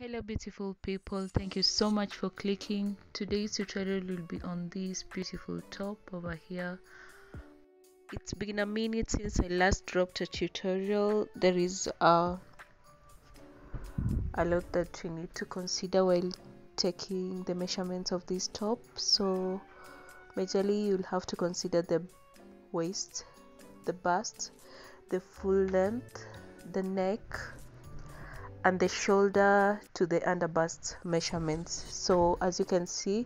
Hello beautiful people, thank you so much for clicking. Today's tutorial will be on this beautiful top over here. It's been a minute since I last dropped a tutorial. There is a lot that you need to consider while taking the measurements of this top. So majorly you'll have to consider the waist, the bust, the full length, the neck, and the shoulder to the underbust measurements. So as you can see,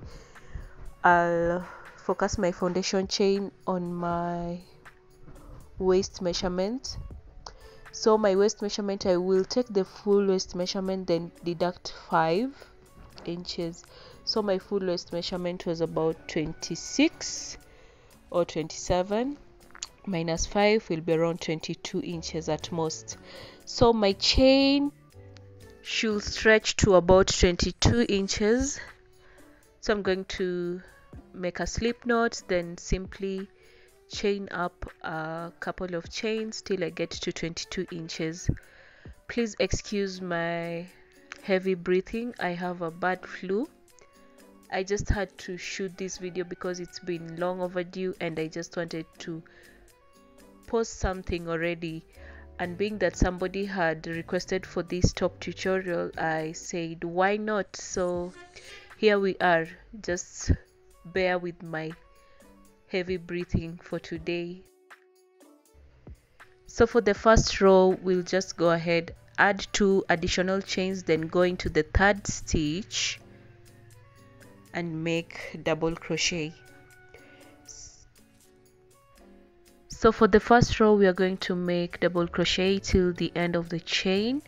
I'll focus my foundation chain on my waist measurement. So my waist measurement, I will take the full waist measurement, then deduct 5 inches. So my full waist measurement was about 26 or 27, minus 5 will be around 22 inches at most. So my chain should stretch to about 22 inches. So I'm going to make a slip knot, then simply chain up a couple of chains till I get to 22 inches. Please excuse my heavy breathing, I have a bad flu. I just had to shoot this video because it's been long overdue and I just wanted to post something already, and being that somebody had requested for this top tutorial, I said why not. So here we are. Just bear with my heavy breathing for today. So for the first row, we'll just go ahead, add 2 additional chains, then go into the 3rd stitch and make double crochet. So for the first row, we are going to make double crochet till the end of the chain.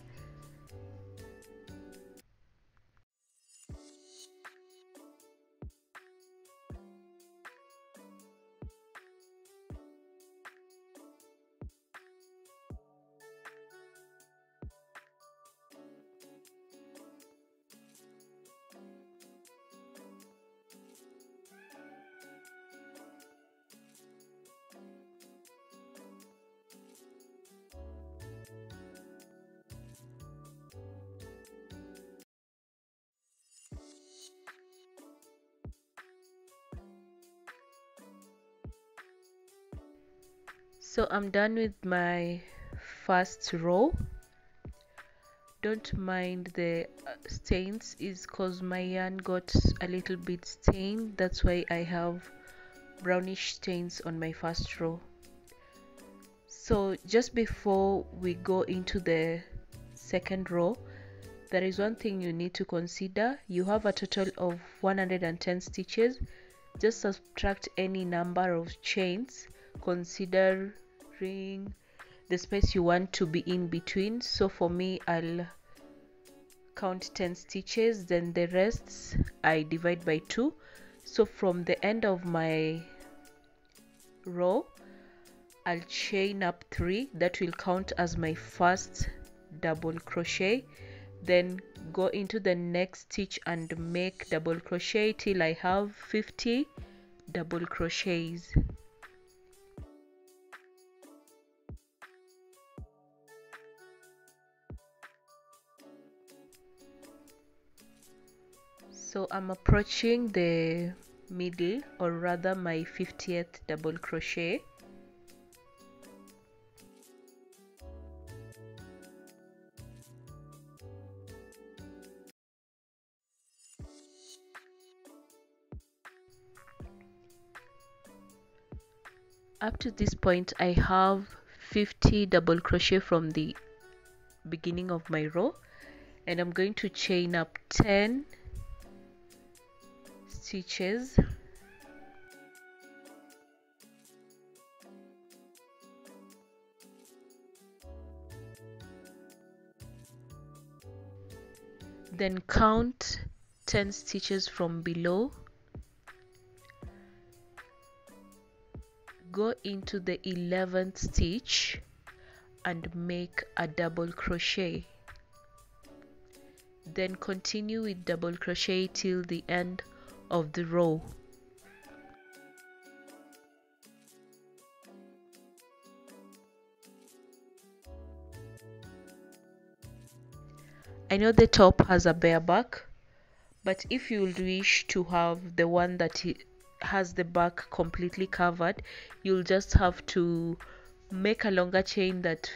So I'm done with my first row. Don't mind the stains, is cause my yarn got a little bit stained. That's why I have brownish stains on my first row. So just before we go into the second row, there is one thing you need to consider. You have a total of 110 stitches. Just subtract any number of chains considering the space you want to be in between. So for me, I'll count 10 stitches, then the rest I divide by 2. So from the end of my row, I'll chain up 3. That will count as my first double crochet. Then go into the next stitch and make double crochet till I have 50 double crochets. So I'm approaching the middle, or rather my 50th double crochet. Up to this point, I have 50 double crochet from the beginning of my row, and I'm going to chain up 10 stitches. Then count 10 stitches from below. Go into the 11th stitch and make a double crochet. Then continue with double crochet till the end of the row. I know the top has a bare back, but if you wish to have the one that has the back completely covered, you'll just have to make a longer chain that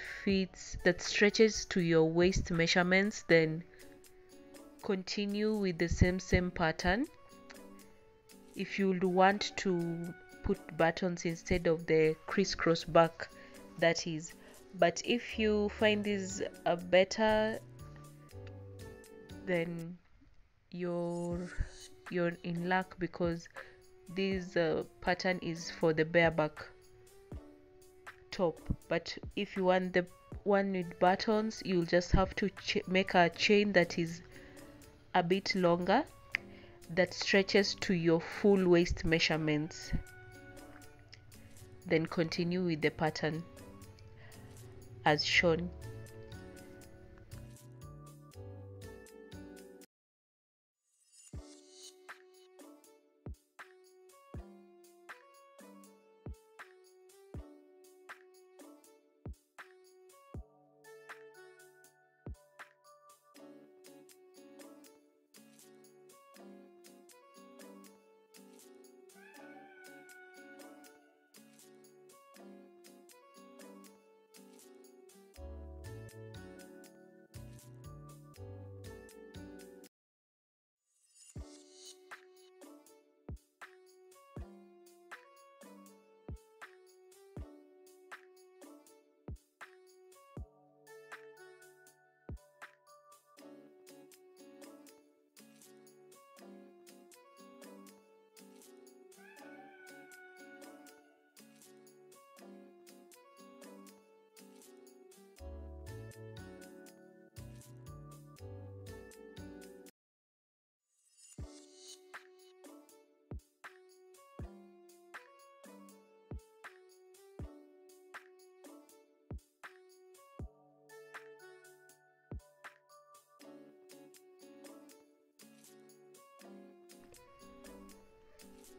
stretches to your waist measurements, then continue with the same pattern. If you want to put buttons instead of the crisscross back, that is. But if you find this better, then you're in luck, because this pattern is for the bareback top. But if you want the one with buttons, you'll just have to make a chain that is a bit longer, that stretches to your full waist measurements, then continue with the pattern as shown.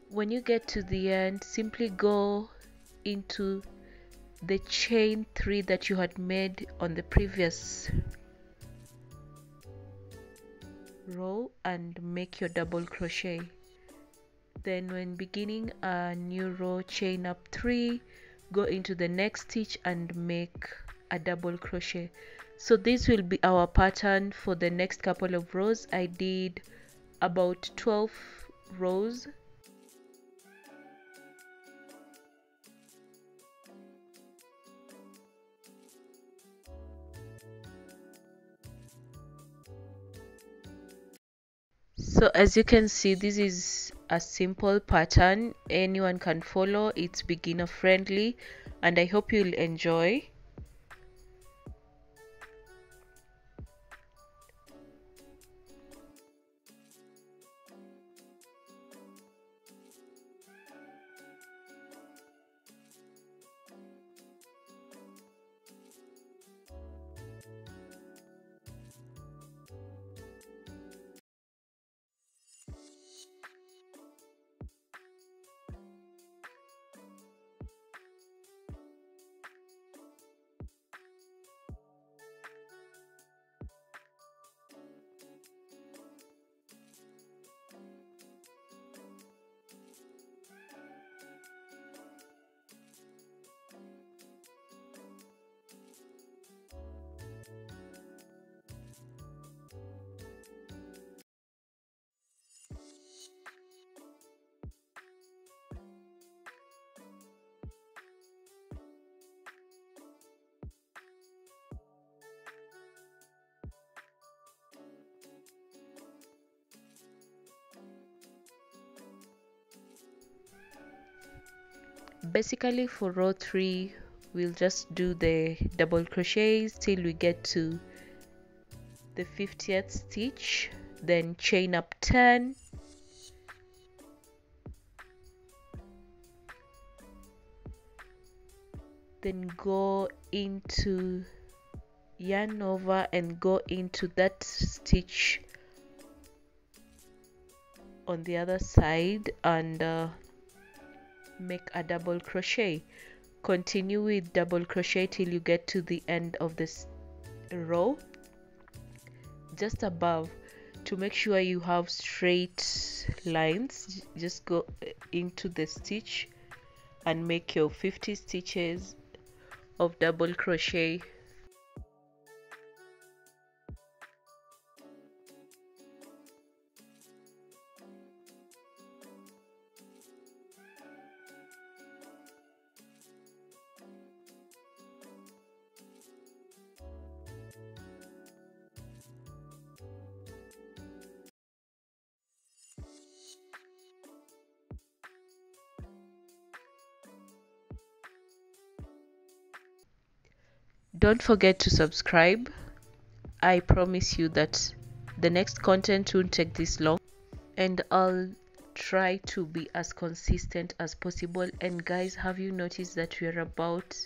When you get to the end, simply go into the chain 3 that you had made on the previous row and make your double crochet. Then when beginning a new row, chain up 3, go into the next stitch and make a double crochet. So this will be our pattern for the next couple of rows. I did about 12 rows. So as you can see, this is a simple pattern, anyone can follow. It's beginner friendly and I hope you'll enjoy. Basically for row 3 we'll just do the double crochets till we get to the 50th stitch, then chain up 10, then go into yarn over and go into that stitch on the other side and make a double crochet. Continue with double crochet till you get to the end of this row, just above, to make sure you have straight lines, just go into the stitch and make your 50 stitches of double crochet. Don't forget to subscribe. I promise you that the next content won't take this long, and I'll try to be as consistent as possible. And guys, have you noticed that we're about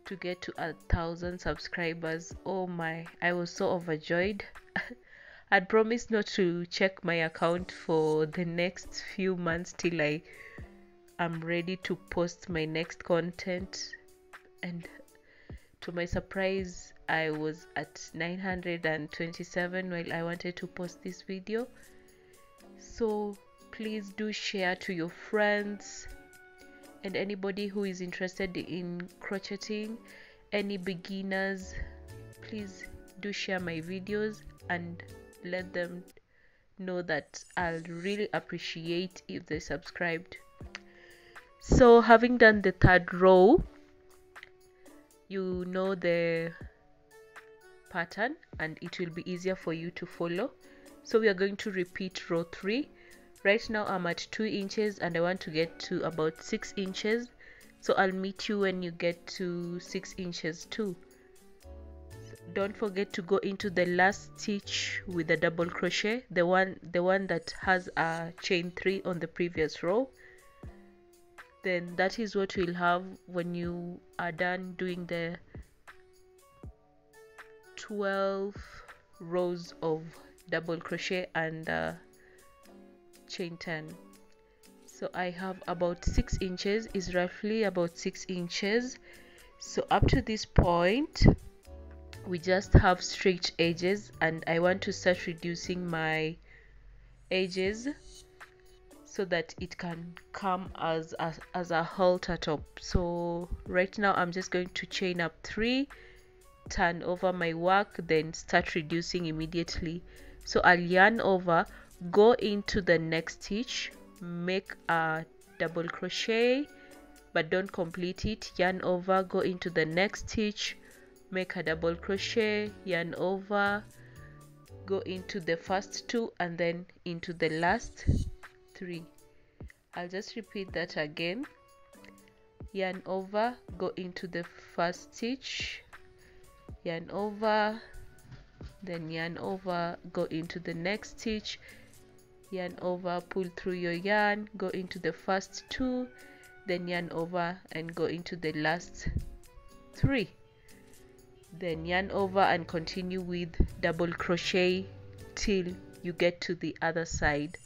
to get to 1,000 subscribers? Oh my, I was so overjoyed. I'd promised not to check my account for the next few months till I am ready to post my next content, and to my surprise I was at 927 while I wanted to post this video. So please do share to your friends and anybody who is interested in crocheting, any beginners. Please do share my videos and let them know that I'll really appreciate if they subscribed. So having done the third row, you know the pattern and it will be easier for you to follow. So we are going to repeat row 3. Right now I'm at 2 inches and I want to get to about 6 inches. So I'll meet you when you get to 6 inches too. Don't forget to go into the last stitch with the double crochet, the one that has a chain 3 on the previous row. Then that is what we'll have when you are done doing the 12 rows of double crochet and chain 10. So I have about 6 inches, is roughly about 6 inches. So up to this point we just have straight edges, and I want to start reducing my edges so that it can come as a halter top. So right now I'm just going to chain up 3, turn over my work, then start reducing immediately. So I'll yarn over, go into the next stitch, make a double crochet but don't complete it, yarn over, go into the next stitch, make a double crochet, yarn over, go into the first 2 and then into the last 3. I'll just repeat that again. Yarn over, go into the first stitch, yarn over, then yarn over, go into the next stitch, yarn over, pull through your yarn, go into the first 2, then yarn over and go into the last 3, then yarn over and continue with double crochet till you get to the other side.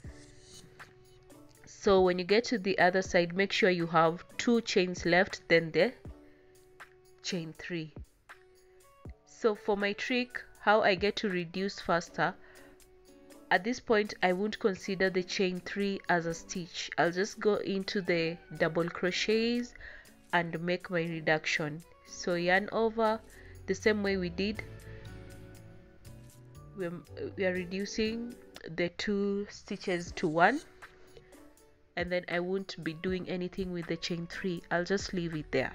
So when you get to the other side, make sure you have 2 chains left, then the chain 3. So for my trick, how I get to reduce faster, at this point I won't consider the chain 3 as a stitch. I'll just go into the double crochets and make my reduction. So yarn over the same way we did. We are reducing the 2 stitches to 1, and then I won't be doing anything with the chain 3. I'll just leave it there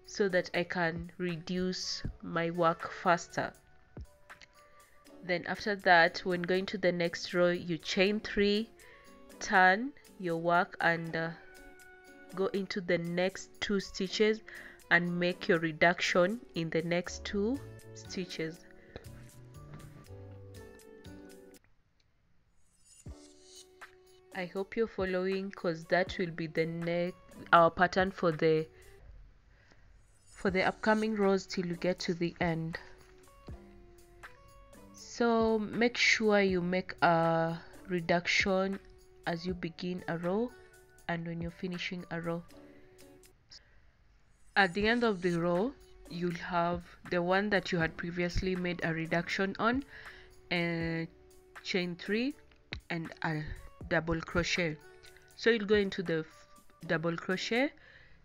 so that I can reduce my work faster. Then after that, when going to the next row, you chain 3, turn your work and go into the next 2 stitches and make your reduction in the next 2 stitches. I hope you're following, because that will be our pattern for the upcoming rows till you get to the end. So make sure you make a reduction as you begin a row and when you're finishing a row. At the end of the row, you'll have the one that you had previously made a reduction on, and chain 3 and a double crochet. So you'll go into the double crochet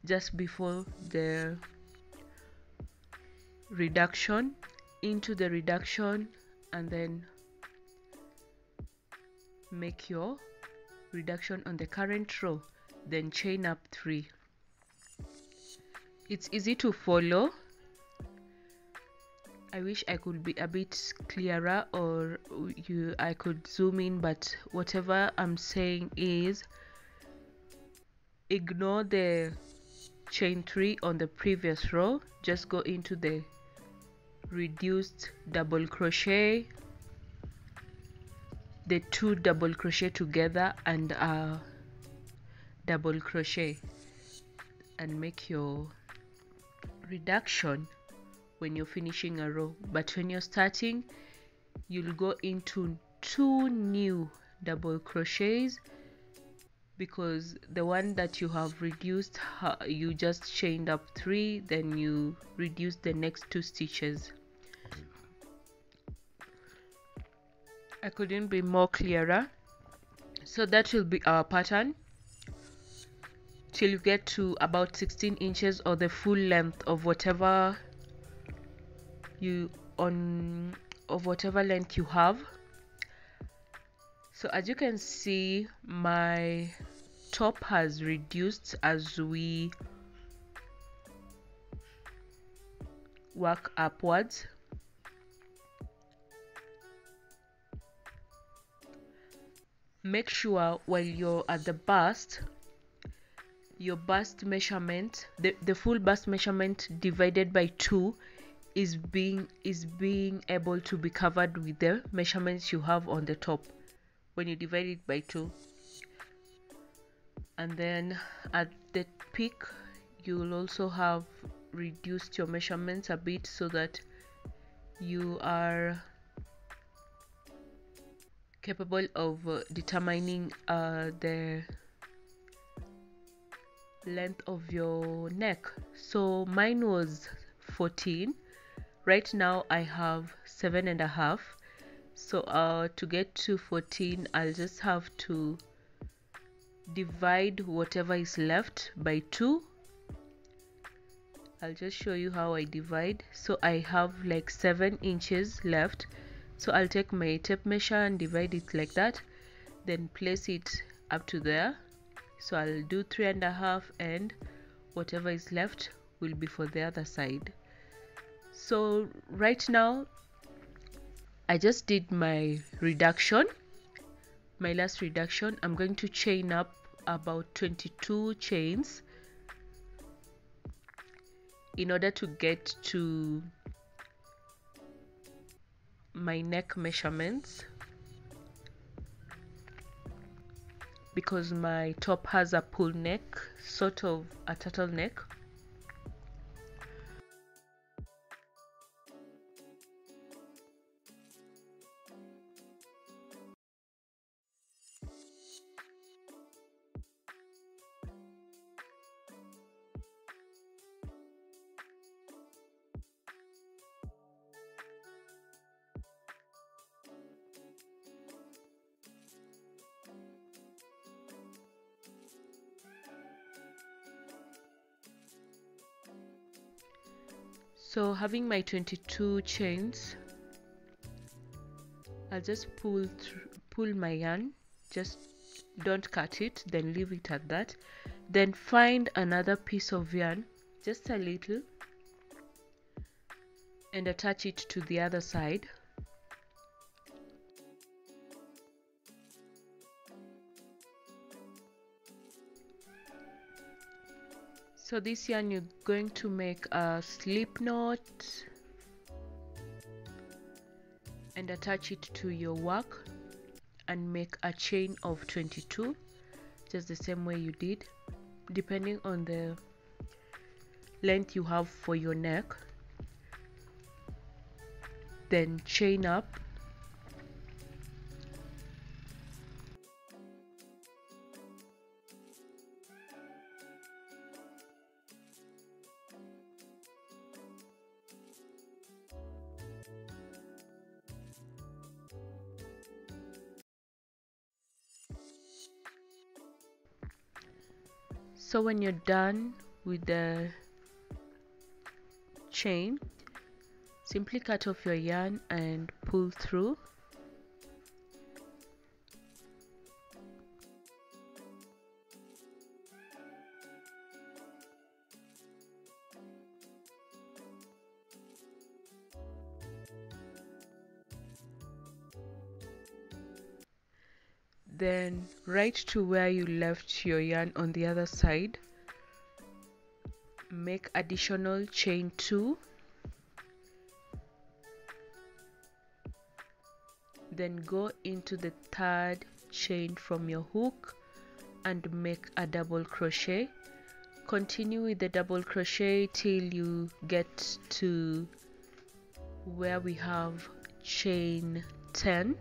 just before the reduction, into the reduction, and then make your reduction on the current row, then chain up 3. It's easy to follow. I wish I could be a bit clearer, or I could zoom in, but whatever I'm saying is ignore the chain 3 on the previous row, just go into the reduced double crochet, the 2 double crochet together and a double crochet, and make your reduction when you're finishing a row. But when you're starting, you'll go into 2 new double crochets, because the one that you have reduced, you just chained up 3, then you reduce the next 2 stitches. I couldn't be more clearer. So that will be our pattern till you get to about 16 inches or the full length of whatever length you have. So as you can see, my top has reduced as we work upwards. Make sure while you're at the bust, your bust measurement, the full bust measurement divided by 2 is being able to be covered with the measurements you have on the top when you divide it by 2. And then at the peak, you will also have reduced your measurements a bit, so that you are capable of determining the length of your neck. So mine was 14. Right now I have 7.5. So to get to 14, I'll just have to divide whatever is left by 2. I'll just show you how I divide. So I have like 7 inches left, so I'll take my tape measure and divide it like that, then place it up to there. So I'll do 3.5, and whatever is left will be for the other side. So right now I just did my reduction, my last reduction. I'm going to chain up about 22 chains in order to get to my neck measurements, because my top has a pull neck, sort of a turtleneck. So having my 22 chains, I'll just pull my yarn, just don't cut it, then leave it at that. Then find another piece of yarn, just a little, and attach it to the other side. So this yarn, you're going to make a slip knot and attach it to your work and make a chain of 22, just the same way you did, depending on the length you have for your neck. Then chain up . So when you're done with the chain, simply cut off your yarn and pull through. Then right to where you left your yarn on the other side, make additional chain 2, then go into the third chain from your hook and make a double crochet. Continue with the double crochet till you get to where we have chain 10.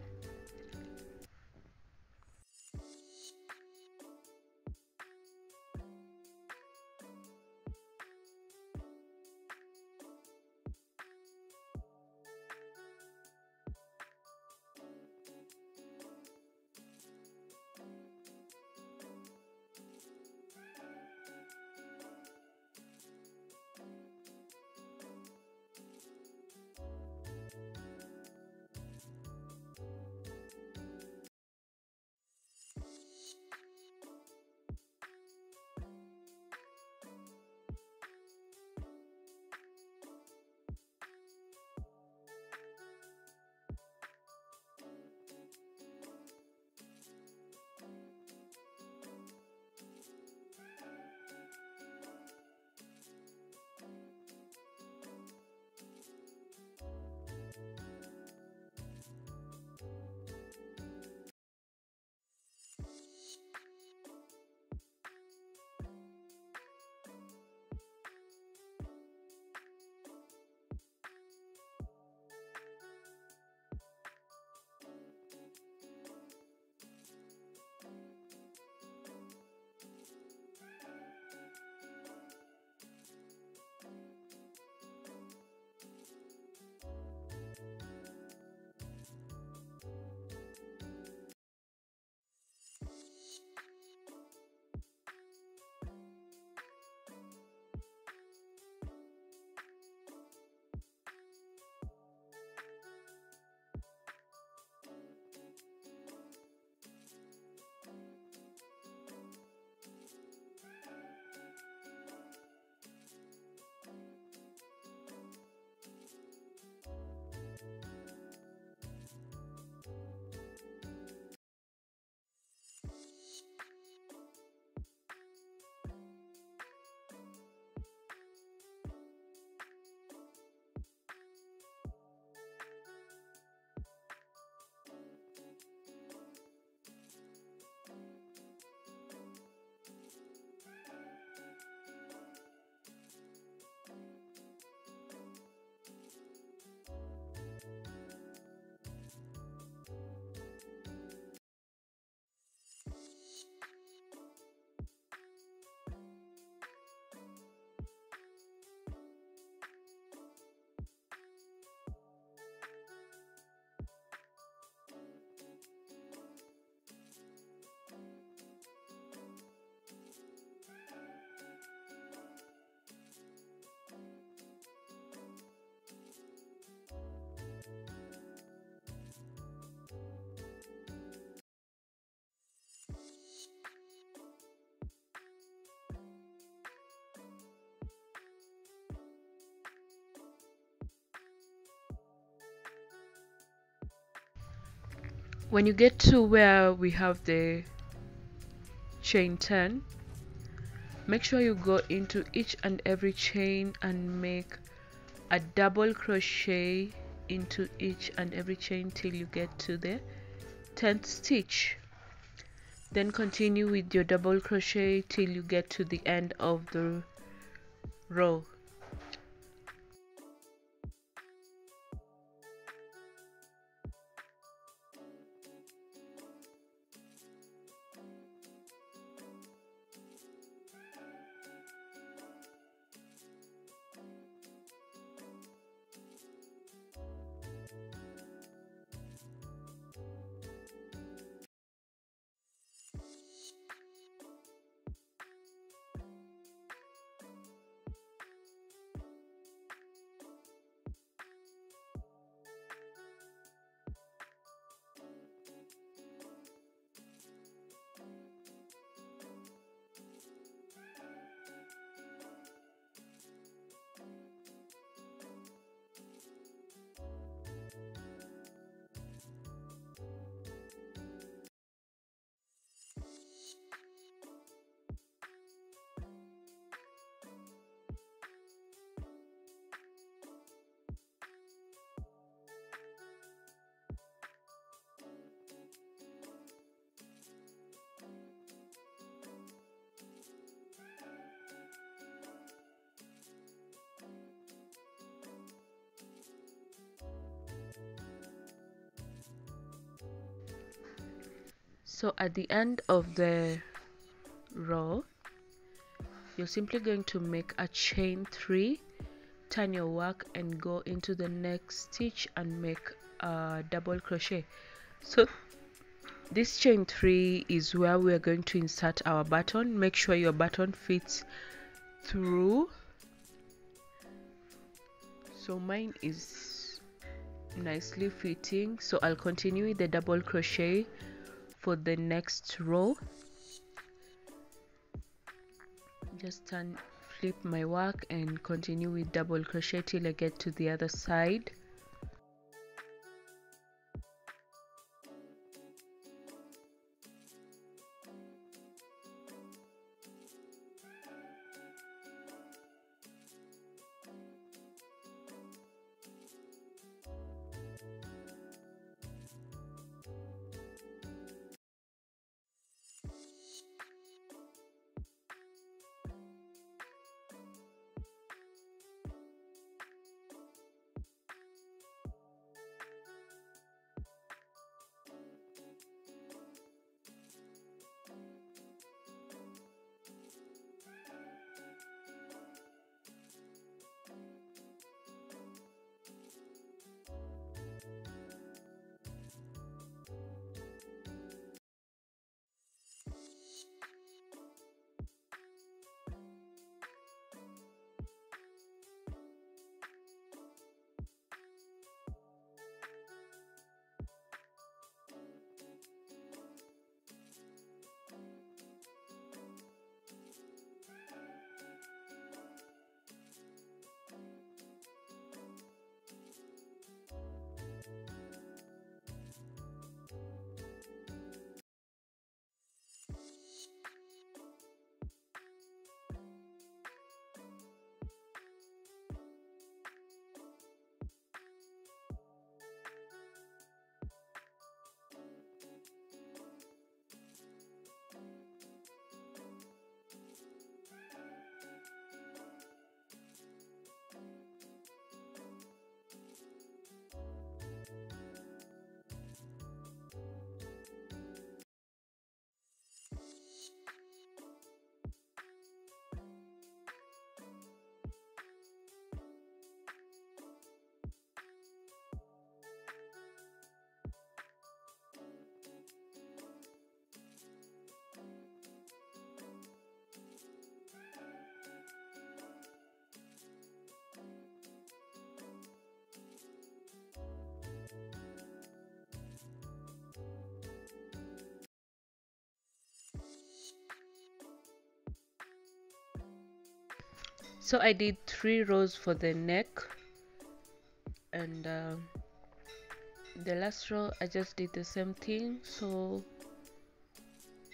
When you get to where we have the chain 10, make sure you go into each and every chain and make a double crochet into each and every chain till you get to the 10th stitch. Then continue with your double crochet till you get to the end of the row. So at the end of the row, you're simply going to make a chain 3, turn your work and go into the next stitch and make a double crochet. So this chain 3 is where we are going to insert our button. Make sure your button fits through. So mine is nicely fitting, so I'll continue with the double crochet for the next row. Just flip my work and continue with double crochet till I get to the other side. So I did 3 rows for the neck, and the last row I just did the same thing. So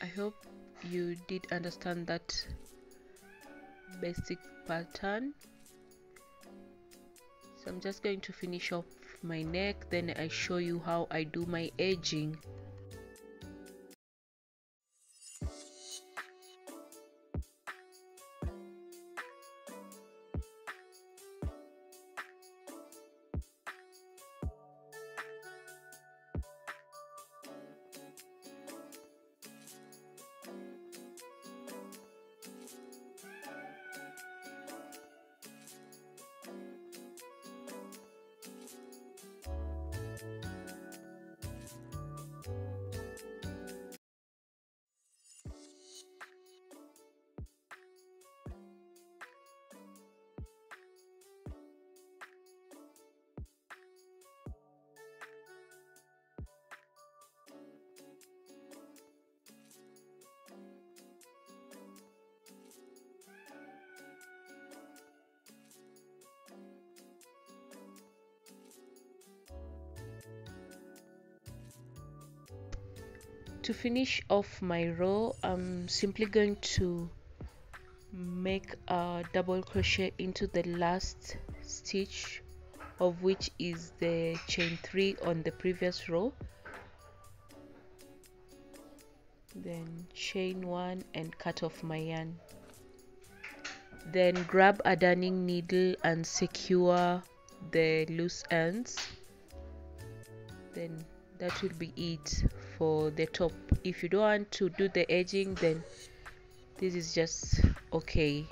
I hope you did understand that basic pattern. So I'm just going to finish off my neck, then I show you how I do my edging. To finish off my row, I'm simply going to make a double crochet into the last stitch, of which is the chain 3 on the previous row, then chain 1 and cut off my yarn. Then grab a darning needle and secure the loose ends. Then that will be it for the top. If you don't want to do the edging, then this is just okay.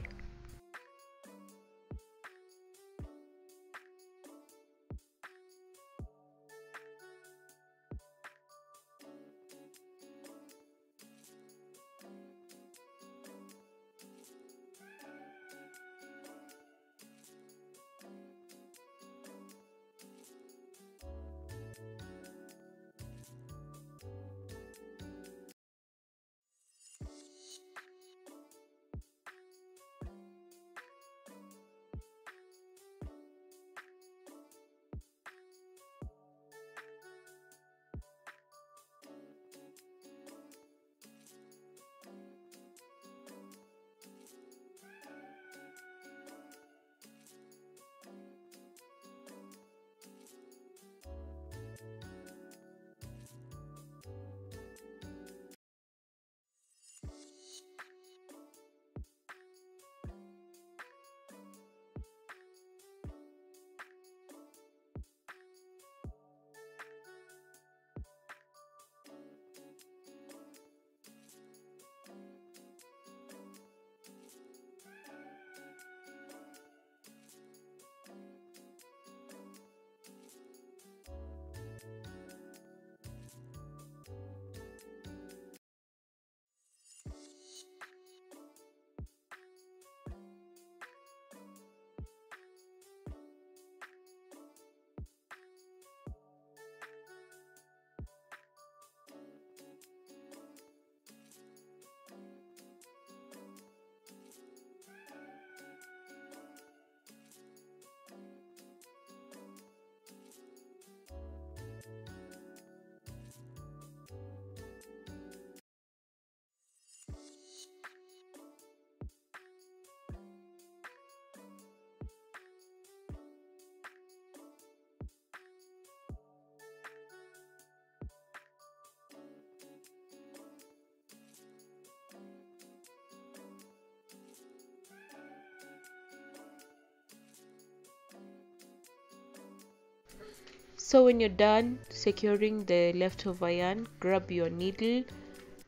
So when you're done securing the leftover yarn, grab your needle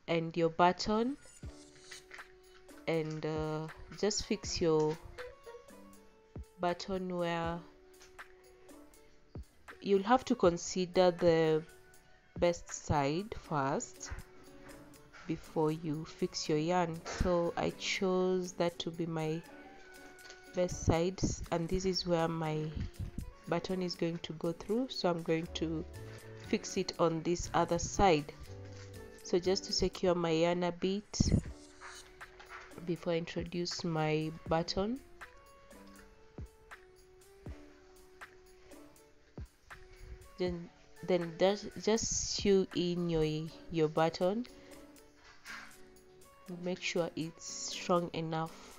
and your button and just fix your button where you'll have to consider the best side first before you fix your yarn. So I chose that to be my best sides, and this is where my button is going to go through, so I'm going to fix it on this other side. So just to secure my yarn a bit before I introduce my button, then just sew in your button and make sure it's strong enough.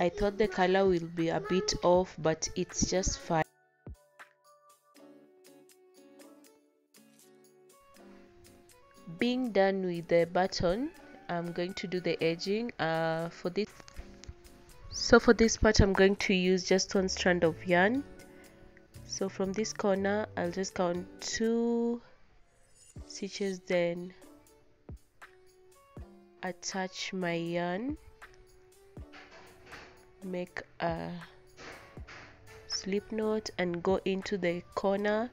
I thought the color will be a bit off, but it's just fine. Being done with the button, I'm going to do the edging for this. So for this part, I'm going to use just one strand of yarn. So from this corner, I'll just count 2 stitches, then attach my yarn, make a slip knot and go into the corner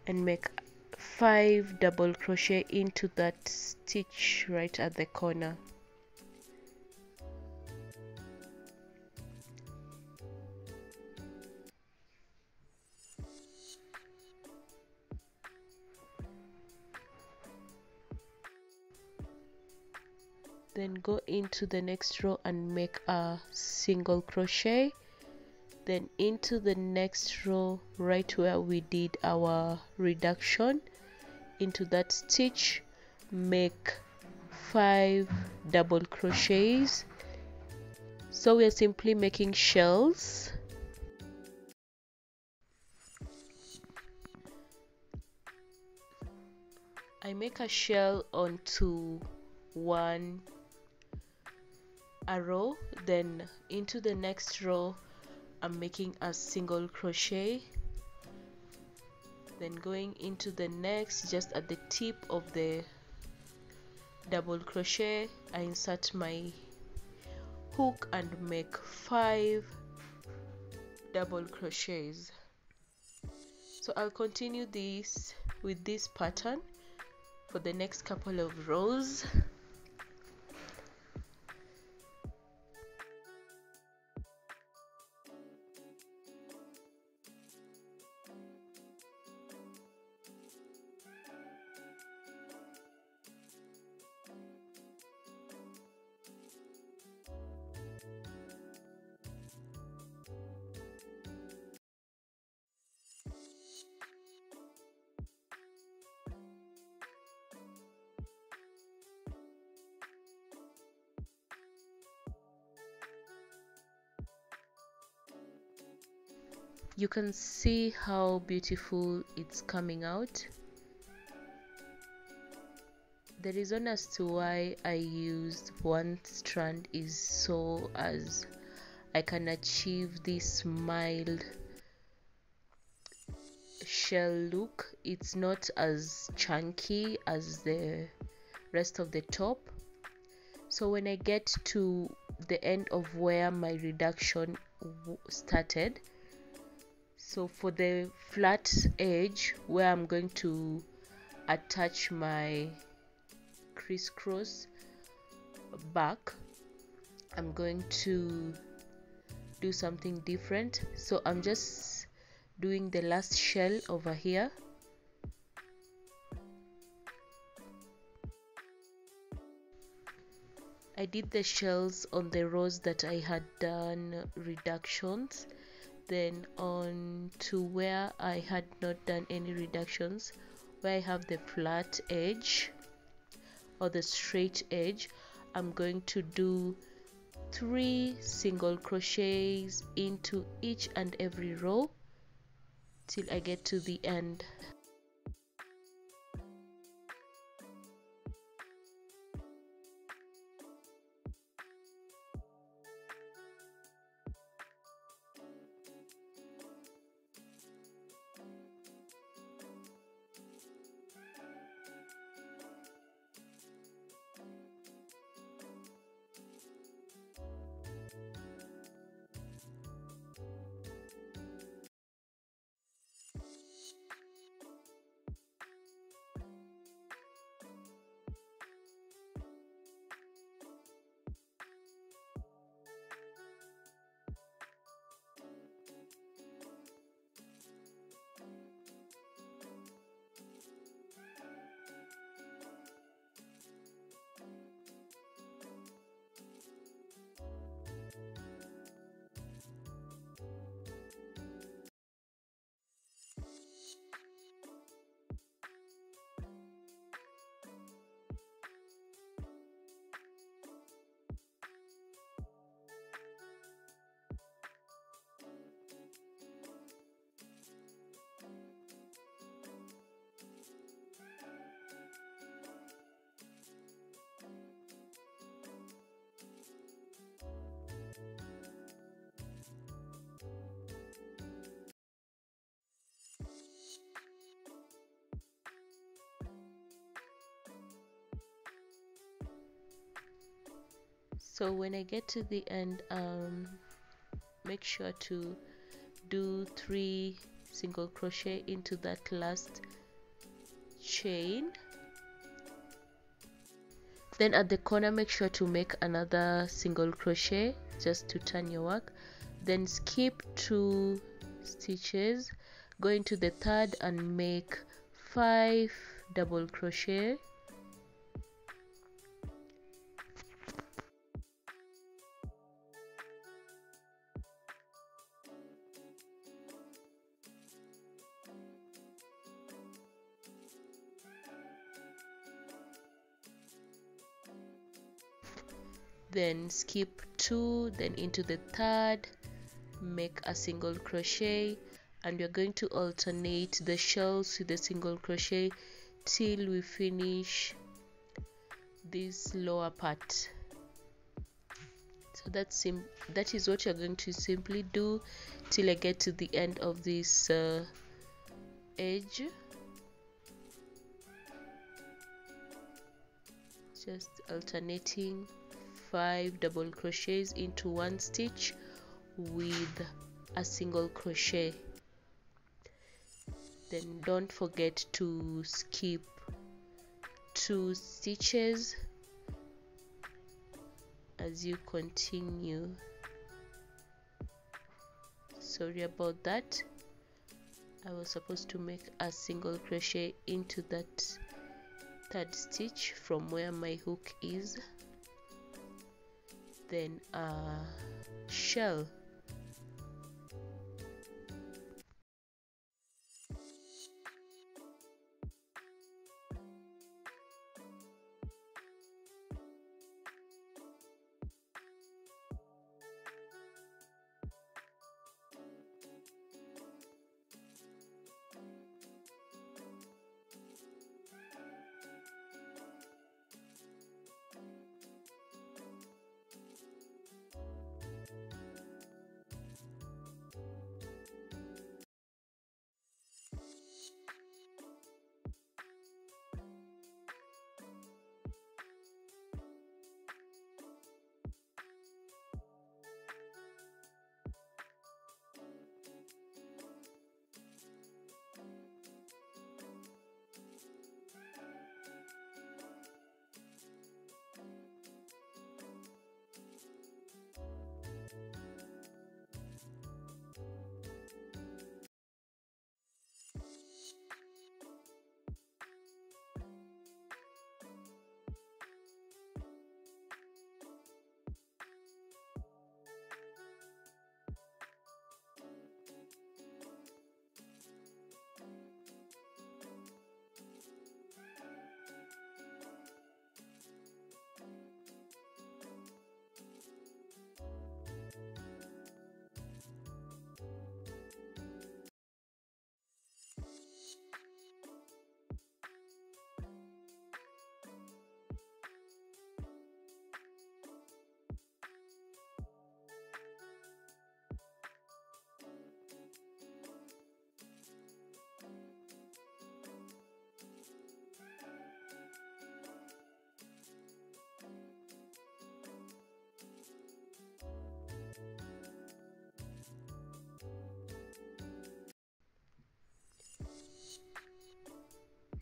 and make 5 double crochet into that stitch right at the corner. then go into the next row and make a single crochet, then into the next row right where we did our reduction, into that stitch make 5 double crochets. So we are simply making shells. I make a shell onto one row, then into the next row I'm making a single crochet, then going into the next, just at the tip of the double crochet I insert my hook and make 5 double crochets. So I'll continue this with this pattern for the next couple of rows. You can see how beautiful it's coming out. The reason as to why I used one strand is so as I can achieve this mild shell look. It's not as chunky as the rest of the top. So when I get to the end of where my reduction started, so for the flat edge where I'm going to attach my crisscross back, I'm going to do something different. So I'm just doing the last shell over here. I did the shells on the rows that I had done reductions, then on to where I had not done any reductions, where I have the flat edge or the straight edge, I'm going to do 3 single crochets into each and every row till I get to the end. So when I get to the end, make sure to do 3 single crochet into that last chain. Then at the corner make sure to make another single crochet just to turn your work, then skip 2 stitches, go into the third and make 5 double crochet, then skip 2, then into the third, make a single crochet, and we're going to alternate the shells with the single crochet till we finish this lower part. So that is what you're going to simply do till I get to the end of this edge. Just alternating 5 double crochets into one stitch with a single crochet. Then don't forget to skip 2 stitches as you continue. Sorry about that, I was supposed to make a single crochet into that third stitch from where my hook is, then a shell.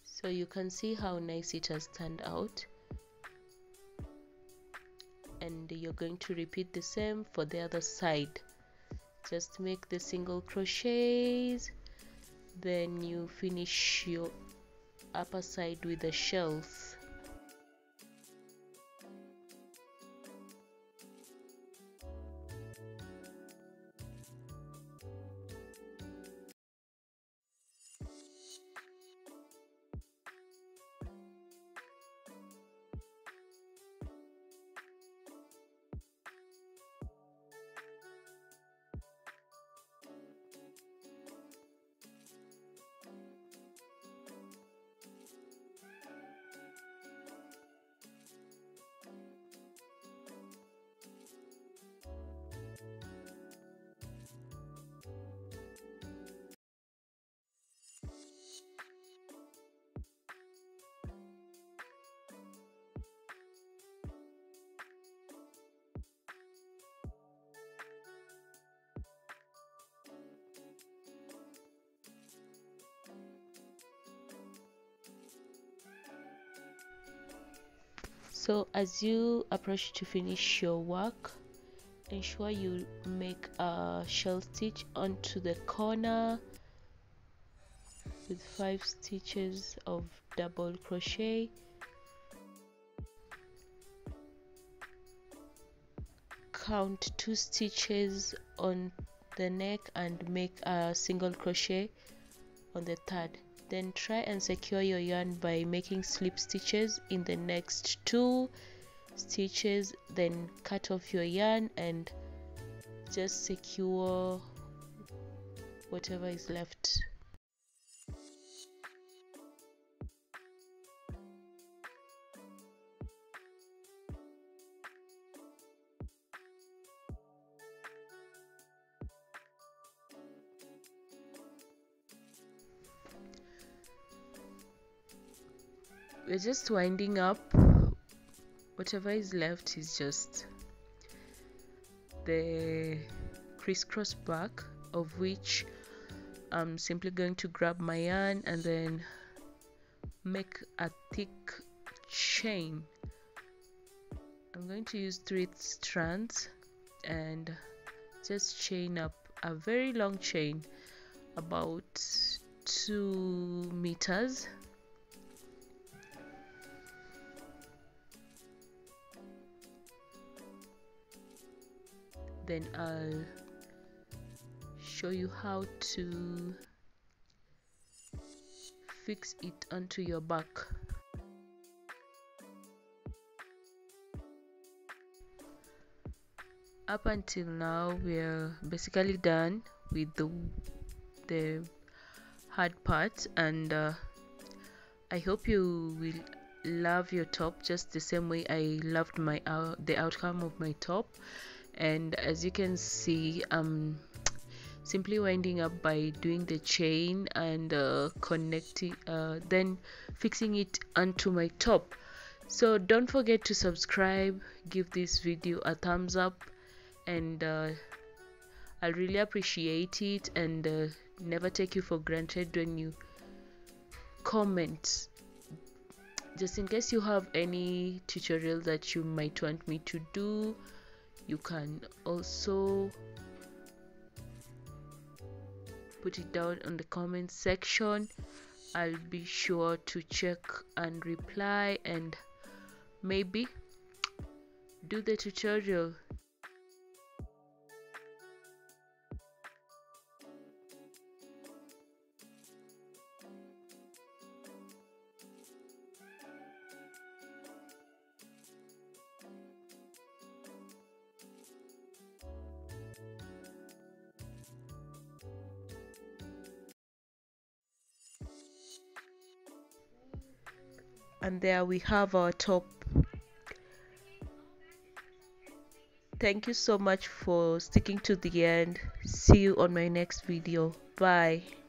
So you can see how nice it has turned out, and you're going to repeat the same for the other side. Just make the single crochets, then you finish your upper side with the shells. So as you approach to finish your work, ensure you make a shell stitch onto the corner with 5 stitches of double crochet. Count 2 stitches on the neck and make a single crochet on the third. Then try and secure your yarn by making slip stitches in the next 2 stitches, then cut off your yarn and just secure whatever is left. We're just winding up. Whatever is left is just the crisscross back, of which I'm simply going to grab my yarn and then make a thick chain. I'm going to use 3 strands and just chain up a very long chain, about 2 meters. Then I'll show you how to fix it onto your back. Up until now, we're basically done with the hard part, and I hope you will love your top just the same way I loved my the outcome of my top. And as you can see, I'm simply winding up by doing the chain and connecting, then fixing it onto my top. So don't forget to subscribe, give this video a thumbs up, and I'll really appreciate it, and never take you for granted when you comment. Just in case you have any tutorial that you might want me to do, you can also put it down on the comment section. I'll be sure to check and reply and maybe do the tutorial. And there we have our top. Thank you so much for sticking to the end. See you on my next video. Bye.